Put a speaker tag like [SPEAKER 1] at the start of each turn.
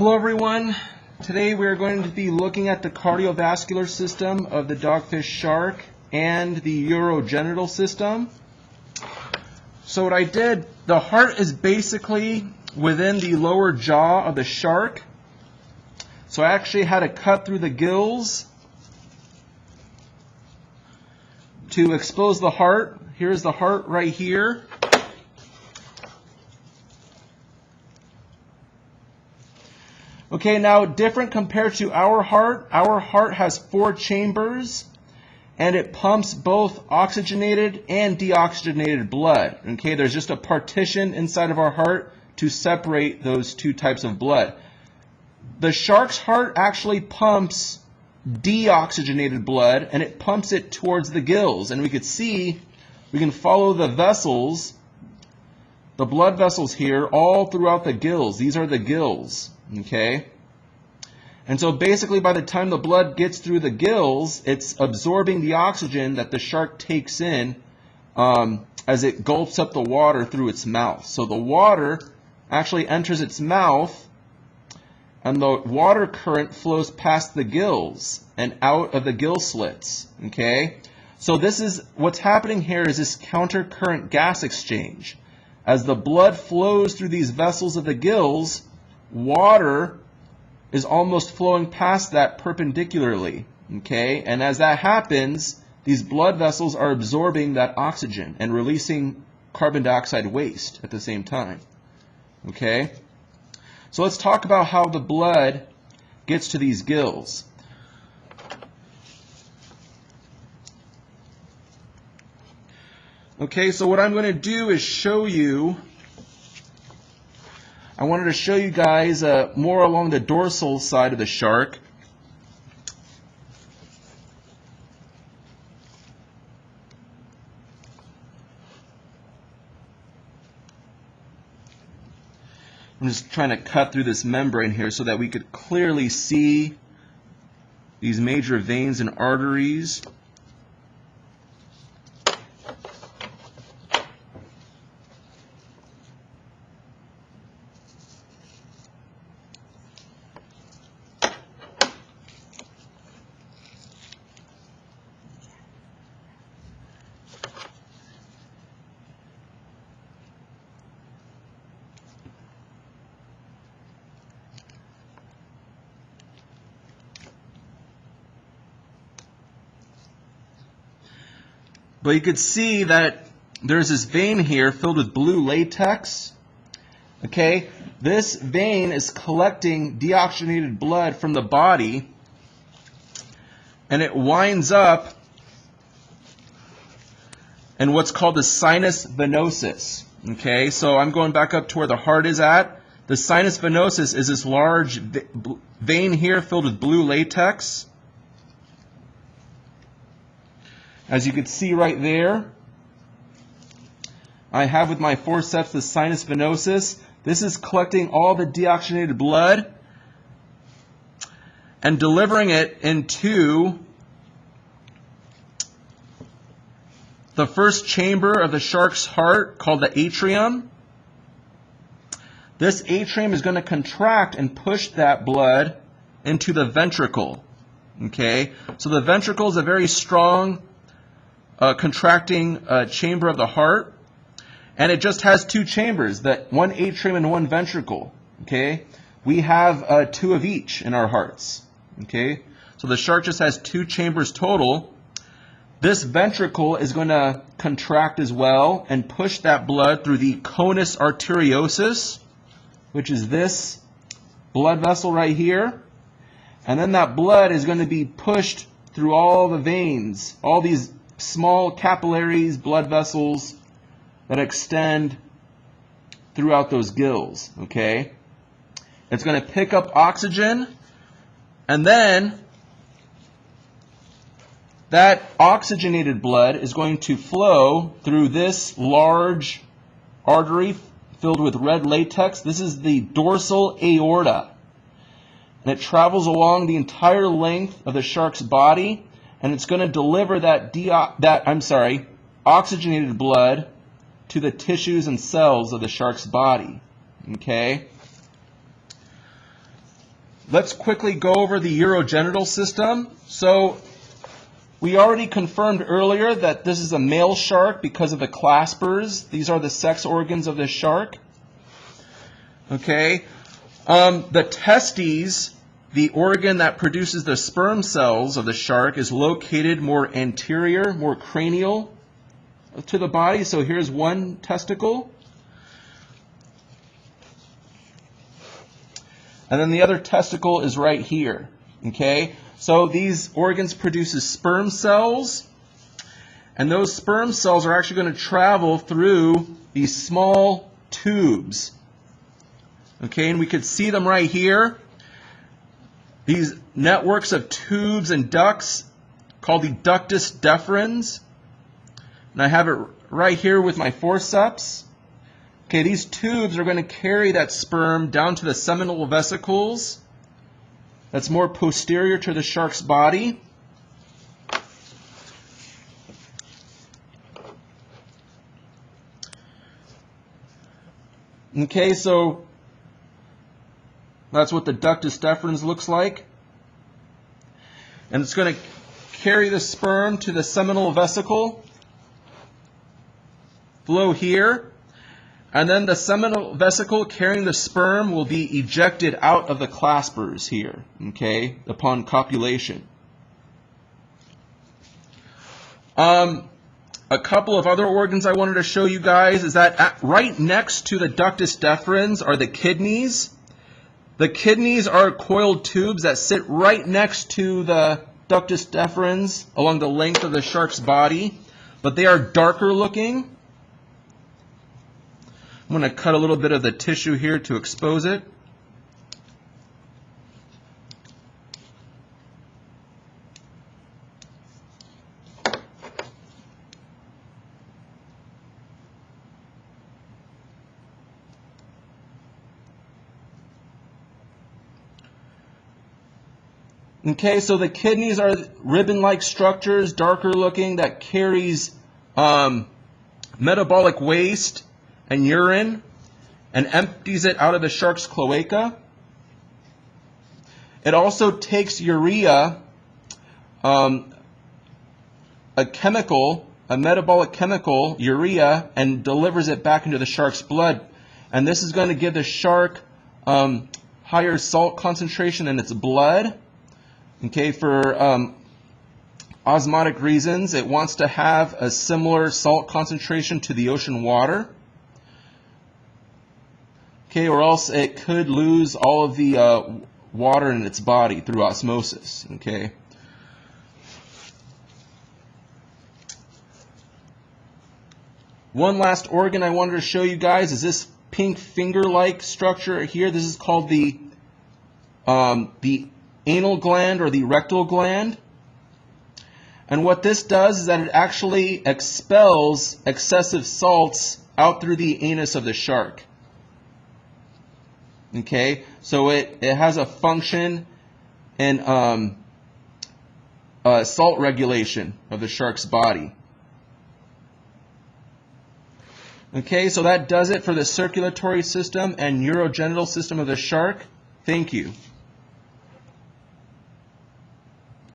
[SPEAKER 1] Hello everyone. Today we are going to be looking at the cardiovascular system of the dogfish shark and the urogenital system. So what I did, the heart is basically within the lower jaw of the shark. So I actually had to cut through the gills to expose the heart. Here's the heart right here. Okay, now different compared to our heart has 4 chambers and it pumps both oxygenated and deoxygenated blood. Okay, there's just a partition inside of our heart to separate those two types of blood. The shark's heart actually pumps deoxygenated blood and it pumps it towards the gills. And we can follow the vessels, the blood vessels here, all throughout the gills. These are the gills. Okay, and so basically by the time the blood gets through the gills, it's absorbing the oxygen that the shark takes in as it gulps up the water through its mouth. So the water actually enters its mouth and the water current flows past the gills and out of the gill slits. Okay, so this is what's happening here, is this counter-current gas exchange. As the blood flows through these vessels of the gills, water is almost flowing past that perpendicularly, okay? And as that happens, these blood vessels are absorbing that oxygen and releasing carbon dioxide waste at the same time, okay? So let's talk about how the blood gets to these gills. Okay, so what I'm going to do is I wanted to show you guys more along the dorsal side of the shark. I'm just trying to cut through this membrane here so that we could clearly see these major veins and arteries. But you could see that there's this vein here filled with blue latex. Okay, this vein is collecting deoxygenated blood from the body, and it winds up in what's called the sinus venosus. Okay, so I'm going back up to where the heart is at. The sinus venosus is this large vein here filled with blue latex. As you can see right there, I have with my forceps the sinus venosus. This is collecting all the deoxygenated blood and delivering it into the first chamber of the shark's heart, called the atrium. This atrium is going to contract and push that blood into the ventricle. Okay, so the ventricle is a very strong contracting chamber of the heart, and it just has 2 chambers, one atrium and one ventricle. Okay, we have 2 of each in our hearts. Okay, so the shark just has 2 chambers total. This ventricle is going to contract as well and push that blood through the conus arteriosus, which is this blood vessel right here, and then that blood is going to be pushed through all the veins, all these small capillaries, blood vessels that extend throughout those gills. Okay, it's going to pick up oxygen, and then that oxygenated blood is going to flow through this large artery filled with red latex. This is the dorsal aorta, and it travels along the entire length of the shark's body, and it's going to deliver that oxygenated blood to the tissues and cells of the shark's body. Okay? let's quickly go over the urogenital system. So we already confirmed earlier that this is a male shark because of the claspers. These are the sex organs of this shark. Okay. The testes, the organ that produces the sperm cells of the shark, is located more anterior, more cranial to the body. So here's one testicle. And then the other testicle is right here. Okay? So these organs produces sperm cells. And those sperm cells are actually going to travel through these small tubes. Okay, and we could see them right here. These networks of tubes and ducts called the Ductus Deferens. And I have it right here with my forceps. Okay, these tubes are going to carry that sperm down to the seminal vesicles. That's more posterior to the shark's body. Okay, so that's what the Ductus Deferens looks like. And it's going to carry the sperm to the seminal vesicle, flow here, and then the seminal vesicle carrying the sperm will be ejected out of the claspers here, okay, upon copulation. A couple of other organs I wanted to show you guys is that right next to the Ductus Deferens are the kidneys. The kidneys are coiled tubes that sit right next to the Ductus Deferens along the length of the shark's body, but they are darker looking. I'm going to cut a little bit of the tissue here to expose it. Okay, so the kidneys are ribbon-like structures, darker looking, that carries metabolic waste and urine and empties it out of the shark's cloaca. It also takes urea, a metabolic chemical, urea, and delivers it back into the shark's blood. And this is going to give the shark higher salt concentration in its blood. Okay, for osmotic reasons, it wants to have a similar salt concentration to the ocean water. Okay, or else it could lose all of the water in its body through osmosis. Okay. One last organ I wanted to show you guys is this pink finger-like structure here. This is called the anal gland or the rectal gland. And what this does is that it actually expels excessive salts out through the anus of the shark. Okay, so it has a function in salt regulation of the shark's body. Okay, so that does it for the circulatory system and urogenital system of the shark. Thank you.